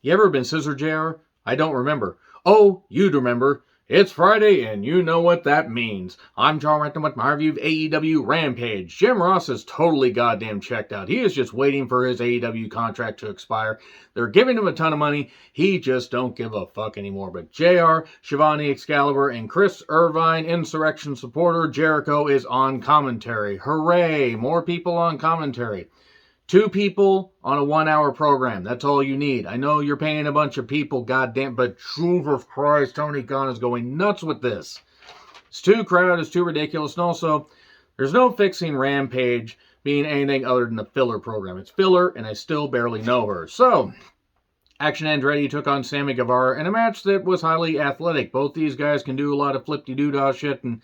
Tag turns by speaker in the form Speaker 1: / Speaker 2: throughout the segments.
Speaker 1: You ever been scissored, JR? I don't remember. Oh, you'd remember. It's Friday, and you know what that means. I'm John Renton with my review of AEW Rampage. Jim Ross is totally goddamn checked out. He is just waiting for his AEW contract to expire. They're giving him a ton of money. He just don't give a fuck anymore. But JR, Shivani Excalibur, and Chris Irvine, Insurrection supporter Jericho, is on commentary. Hooray! More people on commentary. 2 people on a 1-hour program. That's all you need. I know you're paying a bunch of people, goddamn, but Jesus Christ, Tony Khan is going nuts with this. It's too crowded, it's too ridiculous, and also, there's no fixing Rampage being anything other than a filler program. It's filler, and I still barely know her. So, Action Andretti took on Sammy Guevara in a match that was highly athletic. Both these guys can do a lot of flip-de-doo-dah shit, and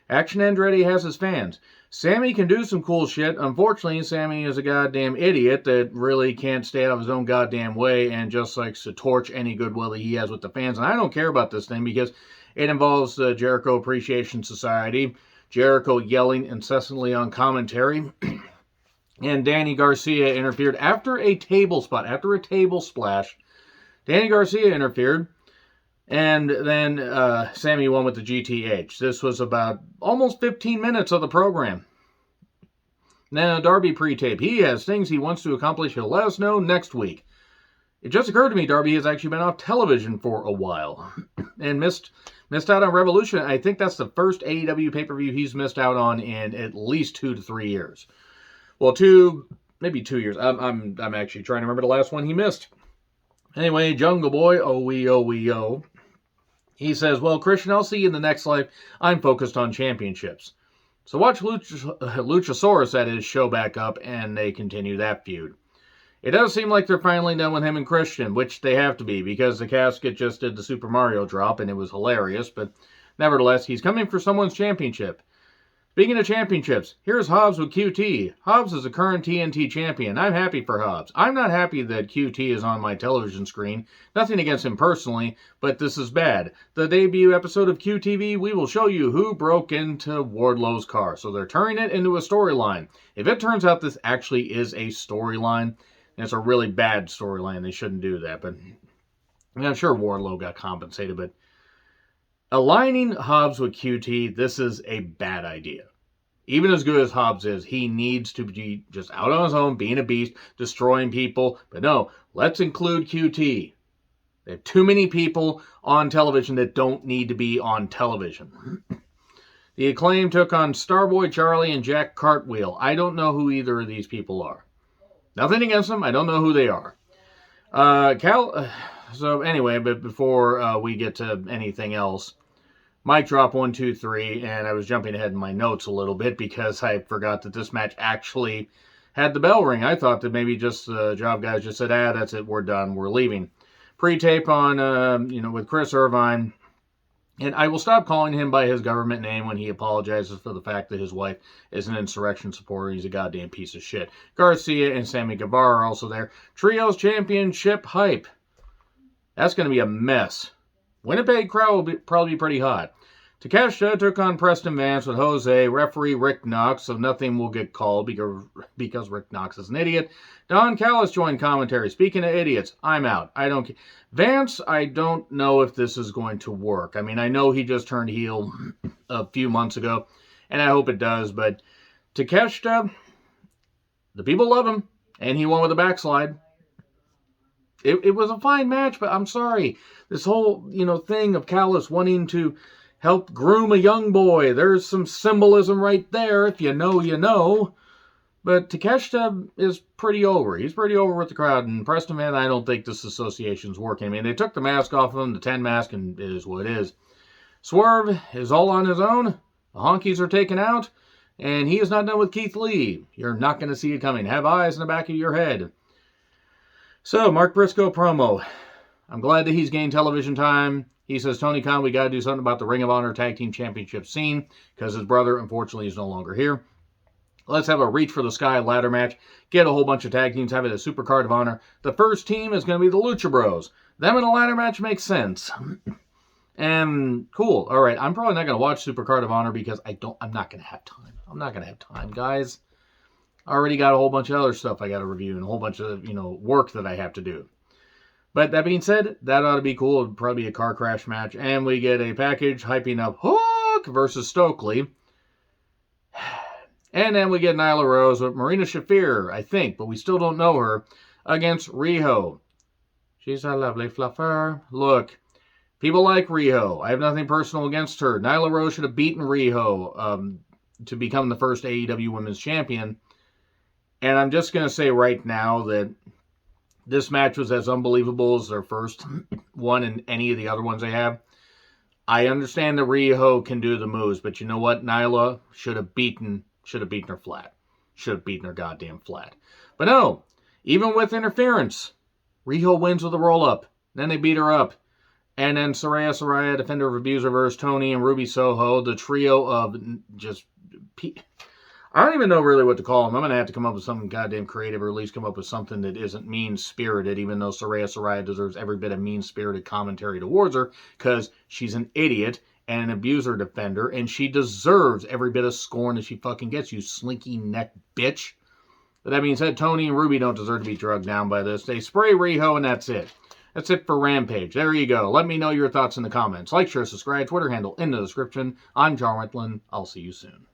Speaker 1: Action Andretti has his fans. Sammy can do some cool shit. Unfortunately, Sammy is a goddamn idiot that really can't stay out of his own goddamn way and just likes to torch any goodwill that he has with the fans. And I don't care about this thing because it involves the Jericho Appreciation Society, Jericho yelling incessantly on commentary, and Danny Garcia interfered after a table splash. Danny Garcia interfered. And then Sammy won with the GTH. This was about almost 15 minutes of the program. Then a Darby pre-tape. He has things he wants to accomplish. He'll let us know next week. It just occurred to me Darby has actually been off television for a while. And missed out on Revolution. I think that's the first AEW pay-per-view he's missed out on in at least 2 to 3 years. Well, maybe 2 years. I'm actually trying to remember the last one he missed. Anyway, Jungle Boy, oh. He says, well, Christian, I'll see you in the next life. I'm focused on championships. So watch Luchasaurus at his show back up, and they continue that feud. It does seem like they're finally done with him and Christian, which they have to be, because the casket just did the Super Mario drop, and it was hilarious, but nevertheless, he's coming for someone's championship. Speaking of championships, here's Hobbs with QT. Hobbs is a current TNT champion. I'm happy for Hobbs. I'm not happy that QT is on my television screen. Nothing against him personally, but this is bad. The debut episode of QTV, we will show you who broke into Wardlow's car. So they're turning it into a storyline. If it turns out this actually is a storyline, and it's a really bad storyline, they shouldn't do that. But I'm sure Wardlow got compensated, but aligning Hobbs with QT, this is a bad idea. Even as good as Hobbs is, he needs to be just out on his own, being a beast, destroying people. But no, let's include QT. There are too many people on television that don't need to be on television. The Acclaim took on Starboy Charlie and Jack Cartwheel. I don't know who either of these people are. Nothing against them. I don't know who they are. So anyway, but before we get to anything else, mic drop 1, 2, 3, and I was jumping ahead in my notes a little bit because I forgot that this match actually had the bell ring. I thought that maybe just the job guys just said, that's it, we're done, we're leaving. Pre-tape on, with Chris Irvine, and I will stop calling him by his government name when he apologizes for the fact that his wife is an insurrection supporter. He's a goddamn piece of shit. Garcia and Sammy Guevara are also there. Trios Championship hype. That's going to be a mess. Winnipeg crowd will probably be pretty hot. Takeshita took on Preston Vance with Jose, referee Rick Knox, so nothing will get called because Rick Knox is an idiot. Don Callis joined commentary. Speaking of idiots, I'm out. I don't care. Vance, I don't know if this is going to work. I mean, I know he just turned heel a few months ago, and I hope it does, but Takeshita, the people love him, and he won with a backslide. It was a fine match, but I'm sorry. This whole, thing of Callis wanting to help groom a young boy, there's some symbolism right there. If you know, you know. But Takeshita is pretty over. He's pretty over with the crowd. And Preston Vance, I don't think this association's working. I mean, they took the mask off of him, the 10 mask, and it is what it is. Swerve is all on his own. The honkies are taken out. And he is not done with Keith Lee. You're not going to see it coming. Have eyes in the back of your head. So, Mark Briscoe promo. I'm glad that he's gained television time. He says, Tony Khan, we got to do something about the Ring of Honor Tag Team Championship scene because his brother, unfortunately, is no longer here. Let's have a reach for the sky ladder match. Get a whole bunch of tag teams, have it a super card of honor. The first team is going to be the Lucha Bros. Them in a ladder match makes sense. And cool. All right, I'm probably not going to watch Super Card of Honor because I'm not going to have time. I'm not going to have time, guys. I already got a whole bunch of other stuff I got to review and a whole bunch of, work that I have to do. But that being said, that ought to be cool. It'd probably be a car crash match. And we get a package hyping up Hook versus Stokely. And then we get Nyla Rose with Marina Shafir, I think, but we still don't know her, against Riho. She's a lovely fluffer. Look, people like Riho. I have nothing personal against her. Nyla Rose should have beaten Riho to become the first AEW Women's Champion. And I'm just going to say right now that this match was as unbelievable as their first one and any of the other ones they have. I understand that Riho can do the moves, but you know what? Nyla should have beaten her flat. Should have beaten her goddamn flat. But no, even with interference, Riho wins with a roll-up. Then they beat her up. And then Saraya, Defender of Abuser versus Tony and Ruby Soho, the trio of just... I don't even know really what to call them. I'm going to have to come up with something goddamn creative, or at least come up with something that isn't mean-spirited, even though Saraya deserves every bit of mean-spirited commentary towards her, because she's an idiot and an abuser defender, and she deserves every bit of scorn that she fucking gets, you slinky neck bitch. But that being said, Tony and Ruby don't deserve to be drugged down by this. They spray Riho, and that's it. That's it for Rampage. There you go. Let me know your thoughts in the comments. Like, share, subscribe, Twitter handle in the description. I'm John Wetland. I'll see you soon.